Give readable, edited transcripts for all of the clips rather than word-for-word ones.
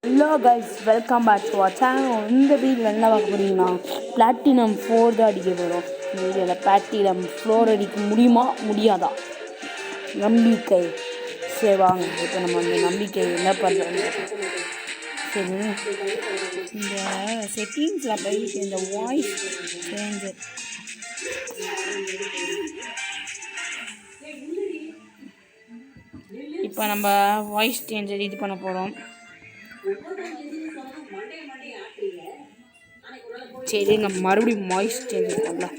Hello guys, welcome back to our channel. இந்த வீடியோவில் என்ன பார்க்க போகிறீங்கன்னா, பிளாட்டினம் 4 தான் அடிக்க போகிறோம். இந்த வீடியோவில் பிளாட்டினம் 4 அடிக்க முடியுமா முடியாதா நம்பிக்கை. சரி வாங்க, இப்போ நம்ம அந்த நம்பிக்கை என்ன பண்ணுறோம். சரி, இந்த செட்டிங்ஸில் போயிட்டு இந்த வாய்ஸ் சேஞ்சர் இப்போ நம்ம வாய்ஸ் சேஞ்சர் இது பண்ண போகிறோம். சரிங்க, மறுபடியும் வாய்ஸ் சேஞ்ச் பண்ணலாம்.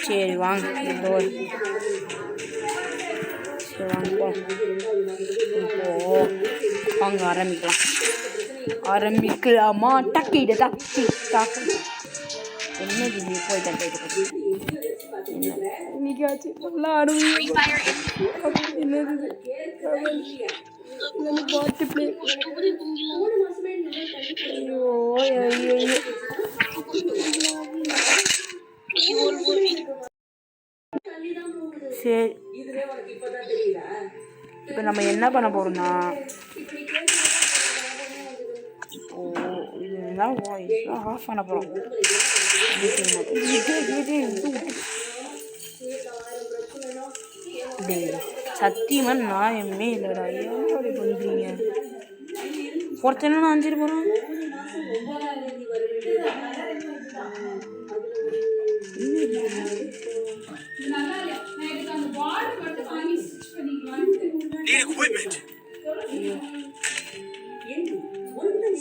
சரி வாங்க, சரி வாங்க வாங்க ஆரம்பிக்கலாமா? டக்கிட டக்கி டாக்கு என்னது போய் தட்டிட்டு இன்னைக்காச்சு நல்லா ஆடுவோம். என்னது பாட்டு பிளே. சரி, இப்போ நம்ம என்ன பண்ண போறோம்னா, இதுதான் வாய்ஸ் ஆஃப் பண்ண போறோம். சத்தியமாக நியாயமே இல்லைடா. ஏன் அப்படி பண்ணுறீங்க? ஒருத்தனை நான் அஞ்சிட்டு போகிறோம்.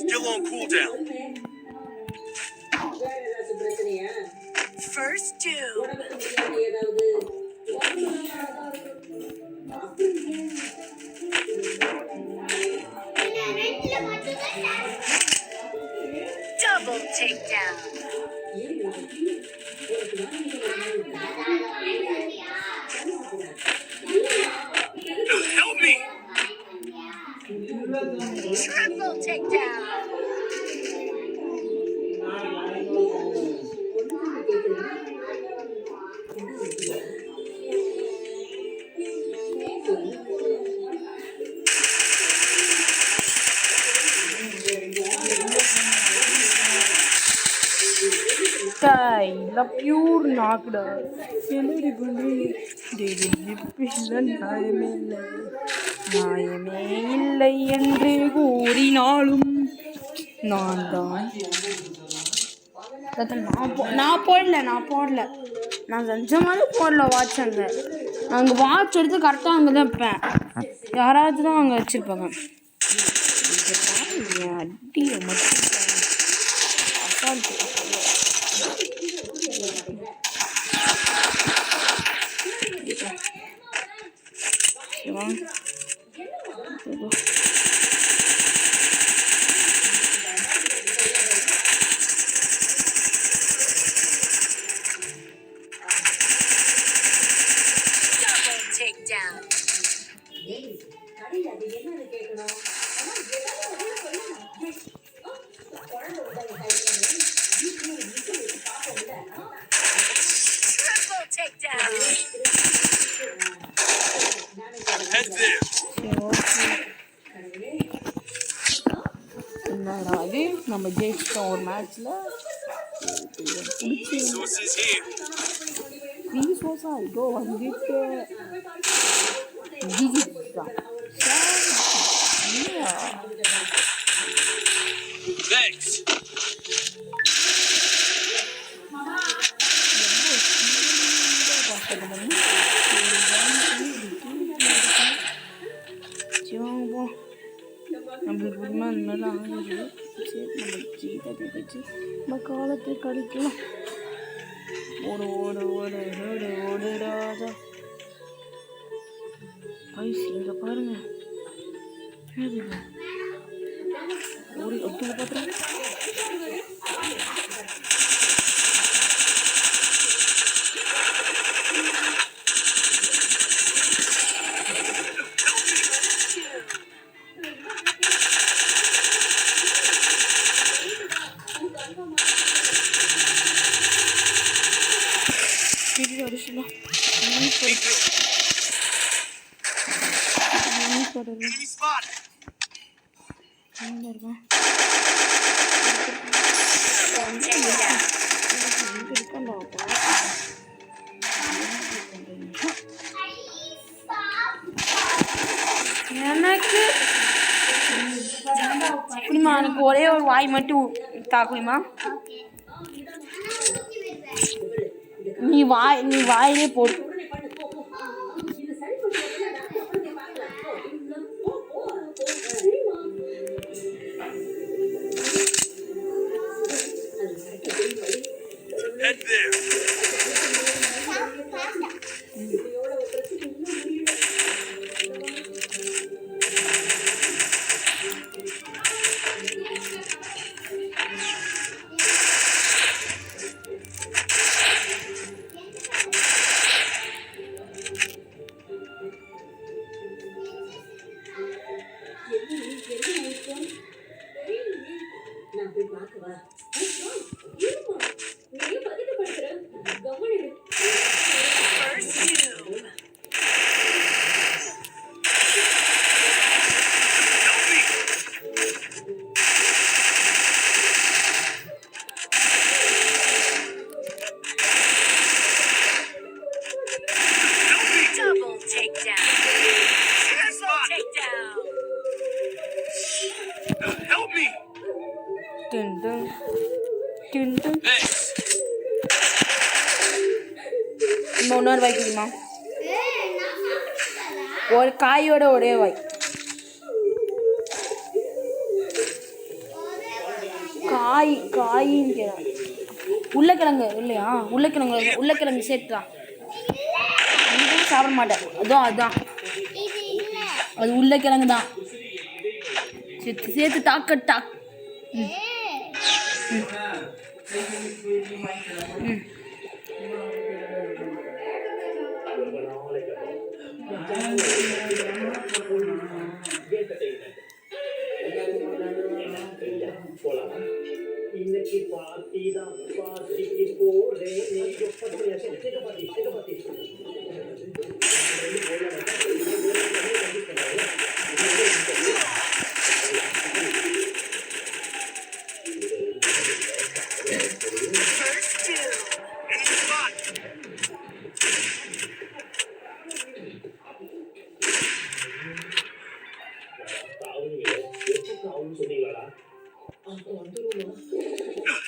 Still on cooldown. First two. Double takedown. Help me. Triple takedown. இல்லை பியூர் நாக்குடா. என்னடி பண்ணுறீங்க? நியாயமே இல்லை என்று கூறினாலும் நான் தான். நான் போடல நான் செஞ்ச மாதிரி போடல. வாட்ச் அங்கே வாட்ச் எடுத்து கரெக்டாக அங்கே தான் வைப்பேன். யாராவது தான் அங்கே வச்சுருப்பாங்க. அடியை மட்டும் அசால்ட்டு. என்னடா அது, நம்ம ஜெயிச்சிட்டோம் ஒரு மேட்ச்ல. ரீசோர்ஸா இதோ வந்துட்டு நம்மளுக்கு உண்மை அந்த மாதிரிலாம் ஆகுது. சரி, நம்ம ஜீதை வச்சு நம்ம காலத்தை கழிக்கலாம். ஓடு ராஜா. ஐஸ் இங்கே பாருங்க, ஓடி ஒத்துக்க பார்த்துறேன். அடிச்சுலாம் ஸ்குவாட் இல்ல Enemy spotted. எங்க இருக்கான் Double takedown. இங்க இருக்கான்டா எனக்கு குடிமா எனக்கு ஒரே ஒரு வாய் மட்டும் தாக்குமா நீ வாயிலே போடு Head there. First two. Help me. Help me. Double takedown. Triple takedown. Help me. Dun dun dun dun. Thanks. இன்னொரு வாய் குடிமா ஒரு காயோட ஒரே வாய் காயின்னு உருளைக்கிழங்கு இல்லையா உருளைக்கிழங்கு சேர்த்துதான் சாப்பிட மாட்டேன் அதான் அது உருளைக்கிழங்கு தான் சேர்த்து தாக்கட்டா இன்னைக்கு பார்ட்டி தான் பார்ட்டிக்கு போறேன் First two. Enemy spotted. சொன்னீங்களா அப்போ வந்துருவோம்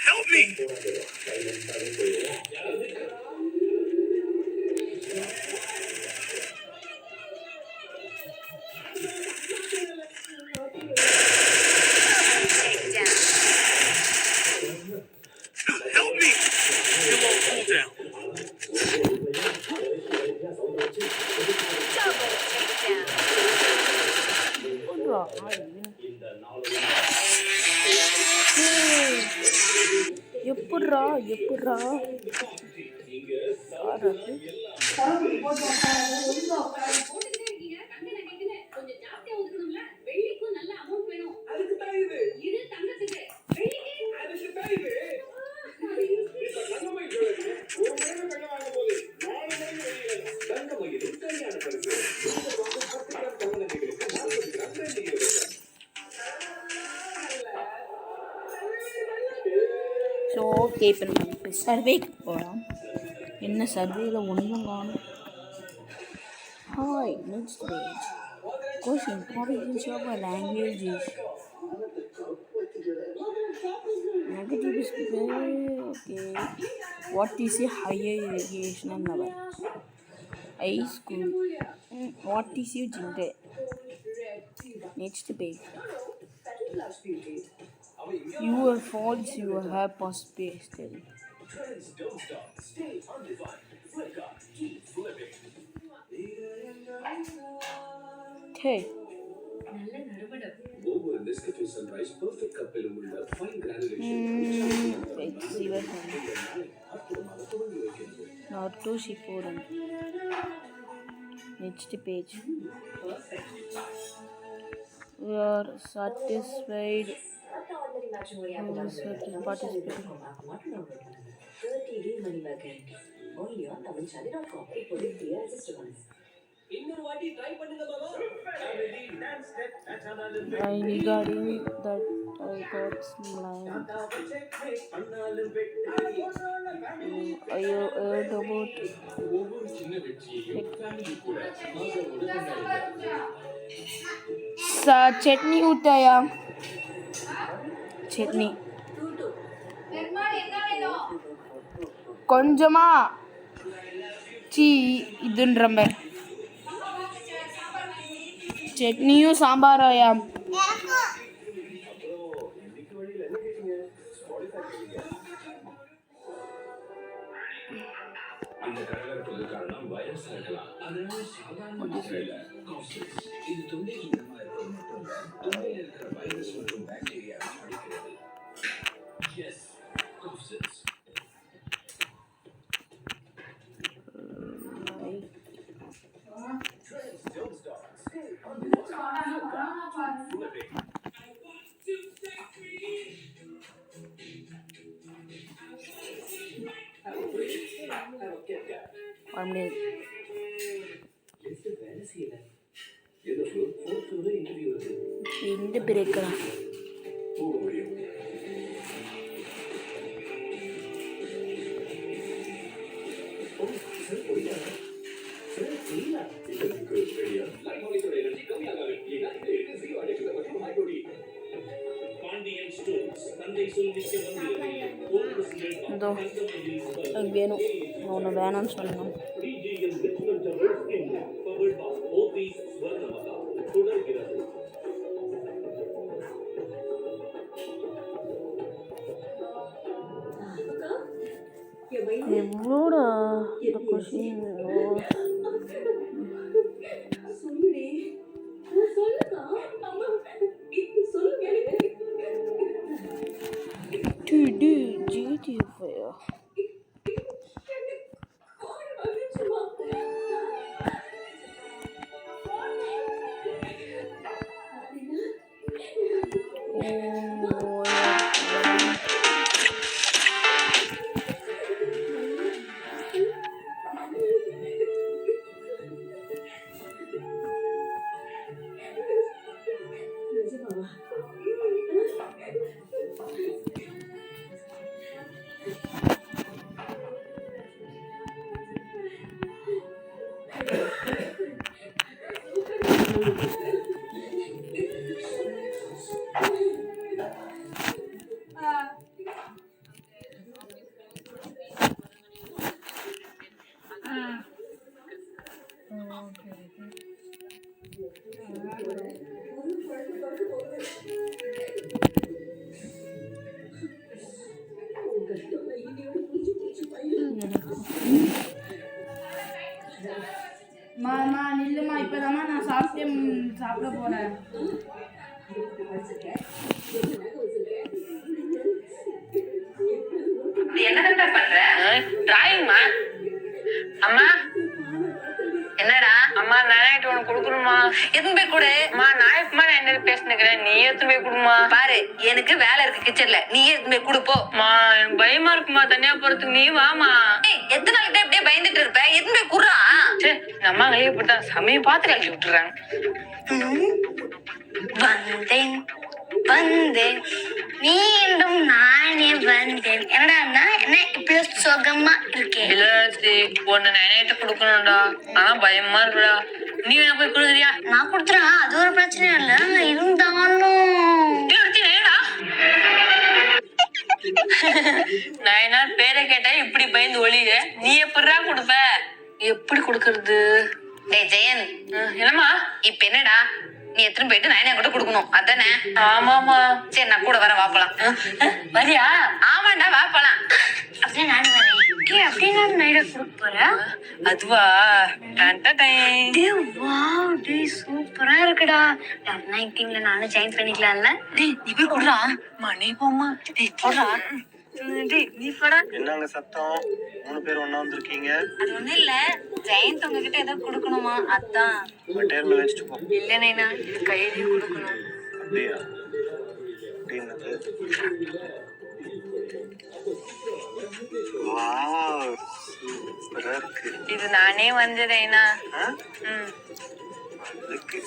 Help me. Takedown. Help me. It won't cool down. Double takedown. எப்பட்றா ஸோ ஓகே இப்போ நம்ம சர்வேக்கு போகலாம் என்ன சர்வேயில் ஒன்றும் காணும் hi next page question probability of a language is negative is okay what is a higher educational level high school what is you gender next page your faults you have past pastel hey not to shiporan next page we are satisfied இன்னொரு வாட்டி try பண்ணுங்க மாமா. Ready, dance step, பண்ணாலும் regarding that I got some line. பண்ணாலும் I heard about ஒவ்வொரு சின்ன வெற்றியையும் family கூட ஆதரவோடு கொண்டாடுங்க. சட்னி ஊட்டாயா சட்னி கொஞ்சமா சீ இதுன்றம்ப சட்னியும் சாம்பாராயா இந்த கலகலப்புக்கு காரணம் வைரஸ் இருக்கலாம். அதனால சாதாரண மாத்திரை இல்ல. காப்சில்ஸ். இது தொண்டை சுத்தமா இருக்கிறது மட்டும் இல்ல, தொண்டையில இருக்கிற வைரஸ் மற்றும் பாக்டீரியா அழிக்கிறது. எஸ், காப்சில்ஸ். எந்த பிரேக்கா இதோ எனக்கு வேணும் ஒன்று வேணாம்னு சொல்லணும் எவ்வளோடா இந்த கொஷின் GTFயா மாமா நில்லுமா இப்போதாம்மா நான் சாப்பிட போறேன் என்னடா பண்ற? டிராயிங்மா. அம்மா என்னடா? அம்மா நாளைக்கு உனக்கு கொடுக்கணுமா? எதுவும் போய் கொடு. அம்மா நாளைக்குமா நான் என்ன பேசினுக்கிறேன், நீ எடுத்து போய் கொடுமா. பாரு எனக்கு வேலை இருக்கு கிச்சன்ல, நீ எடுத்து போய் கொடுப்போ. அம்மா எனக்கு பயமா இருக்குமா தனியா போறதுக்கு, நீ வாமா. எத்தனை நாளைக்கு இப்படியே பயந்துட்டு இருப்ப, எடுத்து போய் குடுறா. சரி நம்ம கையை போட்டா சமயம் பார்த்து கழிச்சு விட்டுறாங்க. வந்தேன் வந்தேன் மீண்டும் நானே வந்தேன். என்னடா என்ன இப்படி சுகமா இருக்கேன்? இல்ல ஒன்னு நைட்டு கொடுக்கணும்டா, ஆனா பயமா இருக்குடா. நீ வேணா போய் கொடுக்குறியா? நான் கொடுத்துறேன், அது ஒரு பிரச்சனை இல்ல. இருந்தாலும் நயனா பேரை கேட்டா இப்படி பயந்து ஒளிய, நீ எப்படிடா கொடுப்ப? எப்படி கொடுக்கறது? டேய் ஜெயன், என்னம்மா இப்ப என்னடா? நீ எத்தனை போயிட்டு நயனா கூட கொடுக்கணும் அதானே? ஆமாமா. சரி நான் கூட வர வாப்பலாம். வரியா? ஆமாண்டா வாப்பலாம். அப்படியே நானும் வரேன். அப்படியே நான் நைட கொடுக்க போறேன். அதுவா? சூப்பரா இருக்குடா. 19ல நானும் ஜாயின் பண்ணிக்கலாம்ல. டேய் நீ போய் கொடுறா. மணி போமா. டேய் போடா. நீ போடா. என்னங்க சத்தம்? 3 பேர் ஒண்ணா வந்திருக்கீங்க. அது ஒண்ணும் இல்ல, ஜெயந்த் உங்ககிட்ட ஏதோ கொடுக்கணுமா, அதான். டேபிள்ல வச்சுட்டு போ. இல்ல நைனா, இது கையிலேயே கொடுக்கணும். அப்படியா? என்னது? வாவ் சூப்பரா இருக்கு. இது நானே வந்தேனா. ஆ? அதுக்கு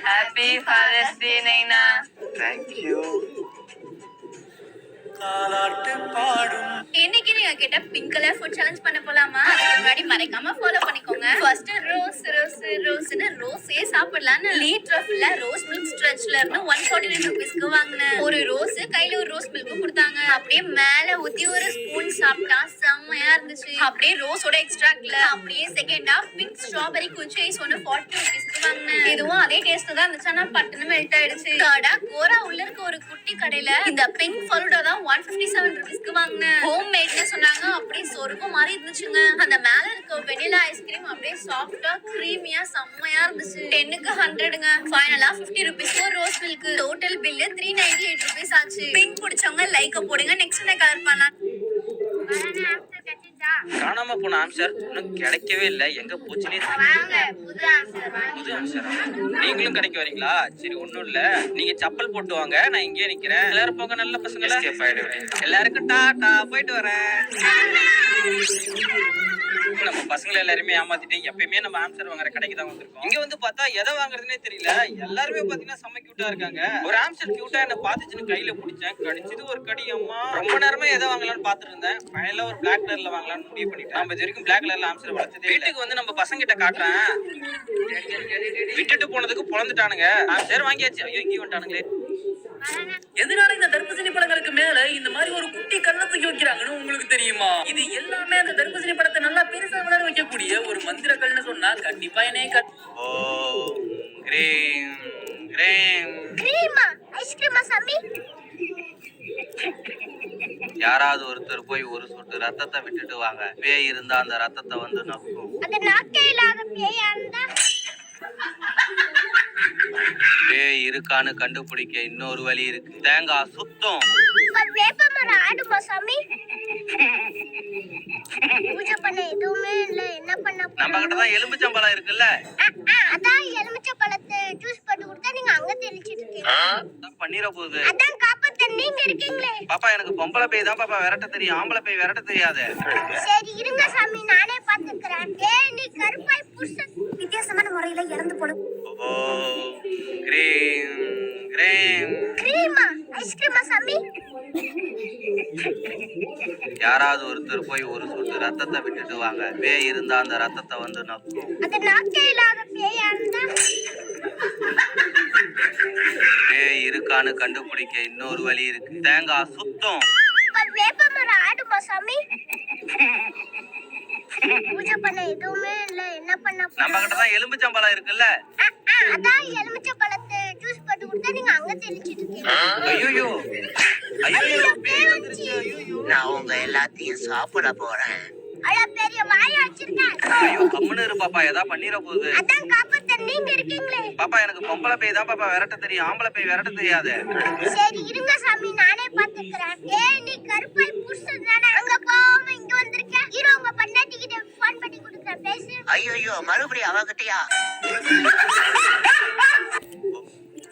ஹாப்பி ஃபாதர்ஸ் டே நைனா. தேங்க்யூ. இன்னைக்கு நீங்க கேட்ட பிங்க் கலர் ஃபுட் சேலஞ்ச் பண்ண போலாமா? அதுக்கு முன்னாடி மறக்காம ஃபாலோ பண்ணிக்கோங்க. ஃபர்ஸ்ட் ரோஸ்னு ரோஸே சாப்பிடலாம்னு லீட்டர் ஃபுல்லா ரோஸ் மில்க் ஸ்ட்ரெச்ல இருந்து 149 ரூபீஸ்க்கு வாங்கினேன். ஒரு ரோஸ் கையில ஒரு ரோஸ் மில்க் கொடுத்தாங்க. அப்படியே மேல ஊத்தி ஒரு ஸ்பூன் சாப்பிட்டா செம்மையா இருந்துச்சு. அப்படியே ரோஸோட எக்ஸ்ட்ராக்ட்ல அப்படியே செகண்டா பிங்க் ஸ்ட்ராபெரி குச்சைஸ் ஒன்னு 40 ரூபீஸ்க்கு வாங்கினேன். இதுவும் அதே டேஸ்ட் தான் இருந்துச்சு, ஆனா பட்டுன்னு மெல்ட் ஆயிடுச்சு. தேர்டா கோரா உள்ள இருக்க ஒரு குட்டி கடையில இந்த பிங்க் ஃபலூடா தான் 157 ரூபீஸ்க்கு வாங்கினேன். ஹோம் மேட்னு சொன்னாங்க, அப்படியே சொர்க்கம் மாதிரி இருந்துச்சுங்க. அந்த மேல இருக்க வெனிலா ஐஸ்கிரீம் அப்படியே சாஃப்டா கிரீமியா செம்மையா இருந்துச்சு. 10க்கு 100ங்க. ஃபைனலா 50 ரூபீஸ்க்கு ஒரு rose milk. Total bill 398 rupees ஆச்சு. பிங்க் பிடிச்சவங்க லைக் போடுங்க. நெக்ஸ்ட் என்ன கலர் பண்ணலாம்? காணாம போன ஆன்சர் இன்னும் கிடைக்கவே இல்லை. எங்க போச்சுனே வாங்க புது ஆன்சர் புது ஆன்சரா? நீங்களும் கிடைக்க வரீங்களா? சரி ஒண்ணும் இல்ல, நீங்க செப்பல் போட்டு வாங்க, நான் இங்கே நிக்கிறேன். எல்லாரும் போங்க, நல்ல பசங்களா. எல்லாருக்கும் டாடா, போயிட்டு வரேன். நம்ம பசங்களை எல்லாருமே ஏமாத்திட்டு எப்பயுமே நம்ம ஆன்சர் வாங்குற கடைக்கு தான் வந்திருக்கோம். இங்க வந்து பார்த்தா எதை வாங்குறதுனே தெரியல. எல்லாருமே பாத்தீங்கன்னா செம்ம கியூட்டா இருக்காங்க. ஒரு ஆன்சர் கியூட்டா என்ன பாத்துச்சுன்னு கையில பிடிச்சேன். கடிச்சது ஒரு கடி. அம்மா ரொம்ப நேரமா எதை வாங்கலாம்னு பாத்துட்டு இருந்தேன். ஃபைனலா ஒரு பிளாக் கலர்ல வாங்கலாம்னு முடிவு பண்ணிட்டேன். நம்ம இது வரைக்கும் பிளாக் கலர்ல ஆன்சர் வளர்த்ததே. வீட்டுக்கு வந்து நம்ம பசங்க கிட்ட காட்டுறேன். விட்டுட்டு போனதுக்கு பொழந்துட்டானுங்க. ஆன்சர் வாங்கியாச்சு. ஐயோ இங்கே வந்துட்டானுங்களே. எதனால இந்த தர்பூசணி பழங்களுக்கு மேல இந்த மாதிரி ஒரு குட்டி கண்ணை தூக்கி வைக்கிறாங்கன்னு உங்களுக்கு தெரியுமா? இது எல்லாமே அந்த தர்பூசணி பழத்தை நல்லா பெருசா வளர வைக்கக்கூடிய ஒரு மந்திர கல்னு சொன்னா கண்டிப்பா என்னைய ஓ கிரீம் கிரீம் கிரீமா ஐஸ்கிரீமா சாமி. யாராவது ஒருத்தர் போய் ஒரு சொட்டு ரத்தத்தை விட்டுட்டு வாங்க. பேய் இருந்தா அந்த ரத்தத்தை வந்து நக்கும். அந்த நாக்கே இல்லாத பேயா இருந்தா பேய் இருக்கான்னு கண்டுபிடிக்க இன்னொரு வழி இருக்கு. தேங்காய் சுத்தம். வேப்பமரம் ஆடுமா சாமி? பூஜை பண்ண எதுவுமே இல்ல, என்ன பண்ண? நம்ம கிட்ட தான் எலுமிச்சம்பழம் இருக்குல்ல. அதான் எலுமிச்சை பழத்தை ஜூஸ் பண்ணி கொடுத்தா நீங்க அங்க தெளிச்சிட்டு இருக்கீங்க. பண்ணிர போகுது. அதான் காப்பாத்த நீங்க இருக்கீங்களே. பாப்பா எனக்கு பொம்பளை பேய் தான் பாப்பா விரட்ட தெரியும். ஆம்பளை பேய் விரட்ட தெரியாது. சரி இருங்க சாமி, நானே பாத்துக்கிறேன். ஏய் நீ கருப்பாய் புருஷன் வித்தியாசமான முறையில இறந்து போடு. ஓ கிரீம் கிரீம் கிரீமா ஐஸ்கிரீமா சாமி? யாராவது ஒருத்தர் போய் ஒரு சொட்டு ரத்தத்தை விட்டுட்டு வாங்க. பேய் இருந்தா அந்த ரத்தத்தை வந்து நக்கும். அந்த நாக்கே இல்லாத பேயா இருந்தா பேய் இருக்கான்னு கண்டுபிடிக்க இன்னொரு வழி இருக்கு. தேங்காய் சுத்தம். வேப்பமரம் ஆடுமா சாமி? பூஜை பண்ண எதுவுமே இல்ல, என்ன பண்ண? நம்ம கிட்ட தான் எலுமிச்சம்பழம் இருக்குல்ல. அதான் எலுமிச்சை பழத்தை ஜூஸ் பண்ணி கொடுத்தா நீங்க அங்க தெளிச்சிட்டு இருக்கீங்க. ஐயோ ஐயோ பேய் வந்துருச்சு. நான் உங்க எல்லாத்தையும் சாப்பிட போறேன். அட பெரிய வாயை வச்சிருக்கேன். ஐயோ கம்முன்னு இரு பாப்பா, ஏதா பண்ணிர போகுது. அதான் காப்பாத்த நீங்க இருக்கீங்களே. பாப்பா எனக்கு பொம்பளை பேய் தான் பாப்பா விரட்ட தெரியும். ஆம்பளை பேய் விரட்ட தெரியாது. சரி இருங்க சாமி, நானே பாத்துக்கிறேன். ஏய் நீ கருப்பாய் புருஷன் தானே, அங்க போகாம இங்க வந்திருக்க. ஹீரோ உங்க பண்ணாட்டி கிட்ட ஃபோன் பண்ணி கொடுக்குறேன், பேசு. ஐயோ மறுபடியும் அவகிட்டயா?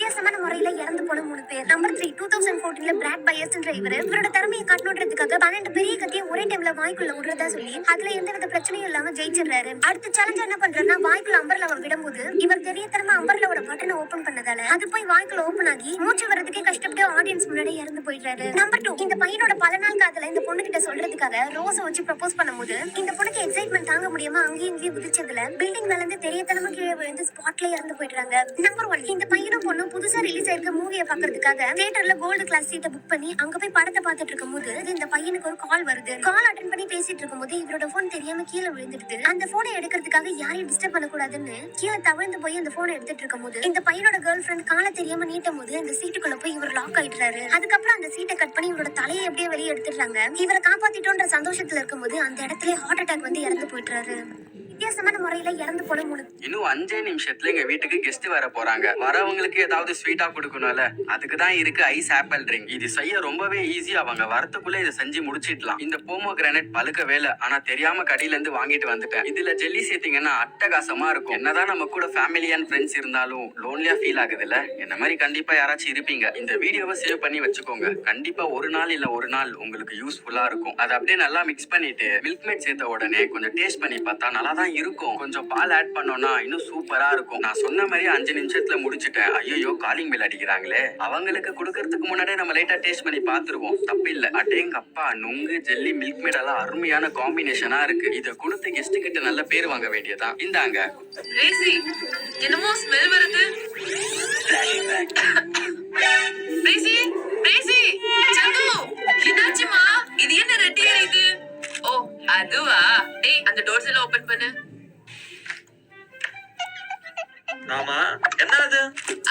வித்தியாசமான முறையில இறந்து போன 3 பேர். நம்பர் 3 2014ல பிராட் பயர்ஸ்ன்ற இவரோட திறமையை காட்டணுன்றதுக்காக 12 பெரிய கத்தியை ஒரே டைம்ல வாய்க்குள்ள விடுறதா சொல்லி அதுல எந்தவித பிரச்சனையும் இல்லாம ஜெயிச்சிடுறாரு. அடுத்த சேலஞ்ச் என்ன பண்றேன்னா, வாய்க்குள்ள அம்பர்லாவை விடும்போது இவர் தெரியத்தனமா அம்பர்லாவோட பட்டனை ஓபன் பண்ணதால அது போய் வாய்க்குள்ள ஓபன் ஆகி மூச்சு வரதுக்கே கஷ்டப்பட்டு ஆடியன்ஸ் முன்னாடி இறந்து போயிடுறாரு. நம்பர் 2 இந்த பையனோட பல நாள் காதல இந்த பொண்ணு கிட்ட சொல்றதுக்காக ரோஸ வச்சு ப்ரப்போஸ் பண்ணும்போது இந்த பொண்ணுக்கு எக்ஸைட்மெண்ட் தாங்க முடியாம அங்கேயும் இங்கேயும் குதிச்சதுல பில்டிங் மேல இருந்து தெரியத்தனமா கீழே விழுந்து ஸ்பாட்ல இறந்து போயிடுறாங்க. நம்பர் 1 இந்த பையனும் பொண்ணும் புதுசா ரிலீஸ் ஆயிருக்க மூவியை பாக்குறதுக்காக தியேட்டர்ல கோல்டு கிளாஸ் சீட்டை புக் பண்ணி அங்க போய் படத்தை பார்த்துட்டு இருக்கும்போது இந்த பையனுக்கு ஒரு கால் வருது. கால் அட்டென்ட் பண்ணி பேசிட்டு இருக்கும்போது இவரோட போன் தெரியாம கீழே விழுந்துடுது. அந்த போனை எடுக்கிறதுக்காக யாரையும் டிஸ்டர்ப் பண்ணக்கூடாதுன்னு கீழே தவழ்ந்து போய் அந்த போனை எடுத்துட்டு இருக்கும்போது இந்த பையனோட கேர்ள் ஃபிரெண்ட் காலை தெரியாம நீட்டும் போது அந்த சீட்டுக்குள்ள போய் இவர் லாக் ஆயிடுறாரு. அதுக்கப்புறம் அந்த சீட்டை கட் பண்ணி இவரோட தலையை எப்படியே வெளியே எடுத்துடுறாங்க. இவரை காப்பாத்திட்டோன்ற சந்தோஷத்துல இருக்கும்போது அந்த இடத்துல ஹார்ட் அட்டாக் வந்து இறந்து போயிடுறாரு. வித்தியாசமான முறையில இறந்து போன 3 இன்னும் 5 நிமிஷத்துல எங்க வீட்டுக்கு கெஸ்ட் வர போறாங்க. வரவங்களுக்கு ஏதாவது ஸ்வீட்டா கொடுக்கணும்ல, அதுக்கு தான் இருக்கு ஐஸ் ஆப்பிள் ட்ரிங்க். இது செய்ய ரொம்பவே ஈஸி. அவங்க வரத்துக்குள்ள இதை செஞ்சு முடிச்சிடலாம். இந்த போமோகிரானேட் பழுக்க வேலை, ஆனா தெரியாம கடையில இருந்து வாங்கிட்டு வந்துட்டேன். இதுல ஜெல்லி சேர்த்தீங்கன்னா அட்டகாசமா இருக்கும். என்னதான் நம்ம கூட ஃபேமிலி அண்ட் ஃப்ரெண்ட்ஸ் இருந்தாலும் லோன்லியா ஃபீல் ஆகுதுல்ல? என்ன மாதிரி கண்டிப்பா யாராச்சும் இருப்பீங்க. இந்த வீடியோவை சேவ் பண்ணி வச்சுக்கோங்க. கண்டிப்பா ஒரு நாள் இல்ல ஒரு நாள் உங்களுக்கு யூஸ்ஃபுல்லா இருக்கும். அதை அப்படியே நல்லா மிக்ஸ் பண்ணிட்டு மில்க் மேட் சேர்த்த உடனே கொஞ்சம் டேஸ்ட் பண்ணி பார்த்தா நல்லா தான் இருக்கும். கொஞ்சம் பால் ஆட் பண்ணோம்னா இன்னும் சூப்பரா இருக்கும். நான் சொன்ன மாதிரி 5 நிமிஷத்துல முடிச்சிட்டேன். ஐயோ காலிங் பெல் அடிக்கிறாங்களே. அவங்களுக்கு கொடுக்கறதுக்கு முன்னாடியே நம்ம லைட்டா டேஸ்ட் பண்ணி பாத்துருவோம். தப்பு இல்ல. அடேங்கப்பா, நுங்கு ஜெல்லி மில்க் மேட் எல்லாம் அருமையான காம்பினேஷனா இருக்கு. இத கொடுத்து கெஸ்ட் கிட்ட நல்ல பேர் வாங்க வேண்டியதான். இந்தாங்க. ரேசி, என்னமோ ஸ்மெல் வருது. ரேசி, ரேசி, சந்து, என்னாச்சுமா? இது என்ன ரெட்டி எரியுது? ஓ, அதுவா? டேய், அந்த டோர்ஸ் எல்லாம் ஓபன் பண்ணு. ஆமா, என்னது?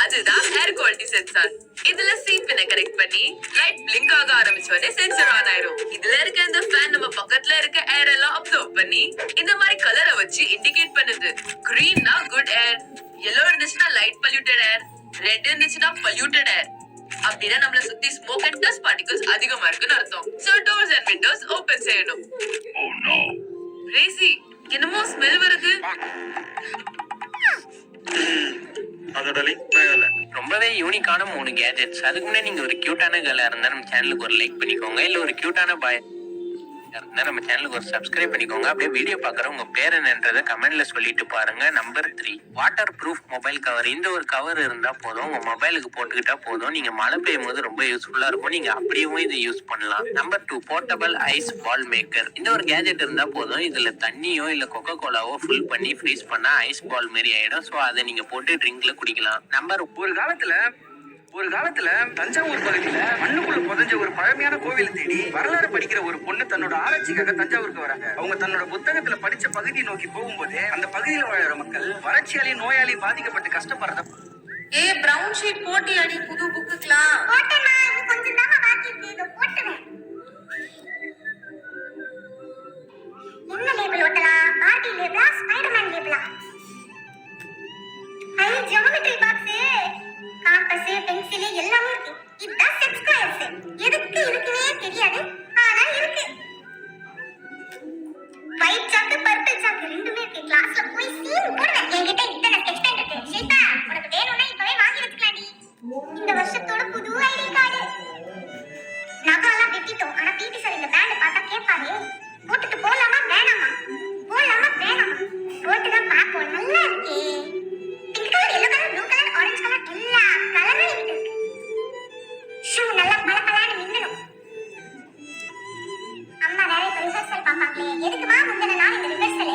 அதுதான் ஏர் குவாலிட்டி சென்சார். இதுல சீட் பின்ன கனெக்ட் பண்ணி லைட் பிளிங்க் ஆக ஆரம்பிச்ச உடனே சென்சார் ஆன் ஆயிரும். இதுல இருக்க இந்த ஃபேன் நம்ம பக்கத்துல இருக்க ஏர் எல்லாம் அப்சர்வ் பண்ணி இந்த மாதிரி கலரை வச்சு இண்டிகேட் பண்ணுது. கிரீன்னா குட் ஏர், yellow இருந்துச்சுன்னா லைட் பொல்யூட்டட் ஏர், ரெட் இருந்துச்சுன்னா பொல்யூட்டட் ஏர். அப்படின்னா நம்மள சுத்தி ஸ்மோக் அண்ட் டஸ்ட் பார்ட்டிகல்ஸ் அதிகமா இருக்குன்னு அர்த்தம். So doors and Windows open செய்யணும். ரேசி, என்னமோ ஸ்மெல் வருது. அதோட லிங்க் பயோல ரொம்பவே யூனிக்கான 3 கேஜெட்ஸ். அதுக்கு முன்னாடி நீங்க ஒரு கியூட்டான கேர்ளா இருந்தா நம்ம சேனலுக்கு ஒரு லைக் பண்ணிக்கோங்க. இல்ல ஒரு கியூட்டான பாய் இருந்தா நம்ம சேனலுக்கு ஒரு சப்ஸ்கிரைப் பண்ணிக்கோங்க. அப்படியே வீடியோ பாக்குற உங்க பேர் என்னன்றதை கமெண்ட்ல சொல்லிட்டு பாருங்க. Number 3, water proof mobile cover. இந்த ஒரு கவர் இருந்தா போதும், உங்க மொபைலுக்கு போட்டுக்கிட்டா போதும். நீங்க மழை பெய்யும் போது ரொம்ப யூஸ்ஃபுல்லா இருக்கும். நீங்க அப்படியும் இதை யூஸ் பண்ணலாம். நம்பர் 2, போர்ட்டபிள் ஐஸ் பால் மேக்கர். இந்த ஒரு கேஜெட் இருந்தா போதும். இதுல தண்ணியோ இல்ல கொக்கோ கோலாவோ ஃபில் பண்ணி ஃப்ரீஸ் பண்ணா ஐஸ் பால் மாதிரி ஆயிடும். சோ அதை நீங்க போட்டு ட்ரிங்க்ல குடிக்கலாம். நம்பர் ஒரு காலத்துல தஞ்சாவூர் பகுதியில மண்ணுக்குள்ள புதைஞ்ச ஒரு பழமையான கோவிலை தேடி வரலாறு படிக்கிற ஒரு பொண்ணு தன்னோட ஆராய்ச்சிக்காக தஞ்சாவூருக்கு வராங்க. அவங்க தன்னோட புத்தகத்துல படிச்ச பகுதியை நோக்கி போகும்போது அந்த பகுதியில வாழற மக்கள் வறட்சியாலையும் நோயாலையும் பாதிக்கப்பட்டு கஷ்டப்படுறத பிரவுன் ஷீட் போட்டி அடி புது புக்குக்கலாம். போட்டேனா, இது கொஞ்சம் தான் பாக்கி இருக்கு. இத போட்டுறேன். என்ன லேபிள் ஓட்டலாம்? பார்ட்டி லேபிளா, ஸ்பைடர்மேன் லேபிளா? ஐ ஜியோமெட்ரி பாக்ஸ், காம்பஸ், பென்சில் எல்லாமே இருக்கு. இதுதான் செட் ஸ்கொயர்ஸ். எதுக்கு இருக்குனே தெரியாது, ஆனா இருக்கு. ஒயிட் சாக்கு, பர்பிள் சாக்கு ரெண்டுமே இருக்கு. கிளாஸ்ல போய் சீன் போடுவேன். என்கிட்ட இத்தனை ஸ்கெட்ச் பென் இருக்கு. ஷேபா, உனக்கு வேணும்னா இப்பவே வாங்கி வச்சுக்கலாம்டி. இந்த வருஷத்தோட புது ஐடி கார்டு. நகாலாம் வெட்டிட்டோம். ஆனா பிடி சார் இந்த பேண்ட் பார்த்தா கேட்பாரு, போட்டுட்டு போலாமா வேணாமா, போலாமா வேணாமா, போட்டுதான் பாப்போம். நல்லா இருக்கே. Pink colour, yellow colour, blue colour, orange colour எல்லா கலரும் இருக்கு. ஷூ நல்லா பளபளன்னு மின்னணும். அம்மா வேற இப்ப ரிஹர்சல் பாப்பாங்களே. எதுக்குமா முந்தின நாள் இந்த ரிஹர்சல்?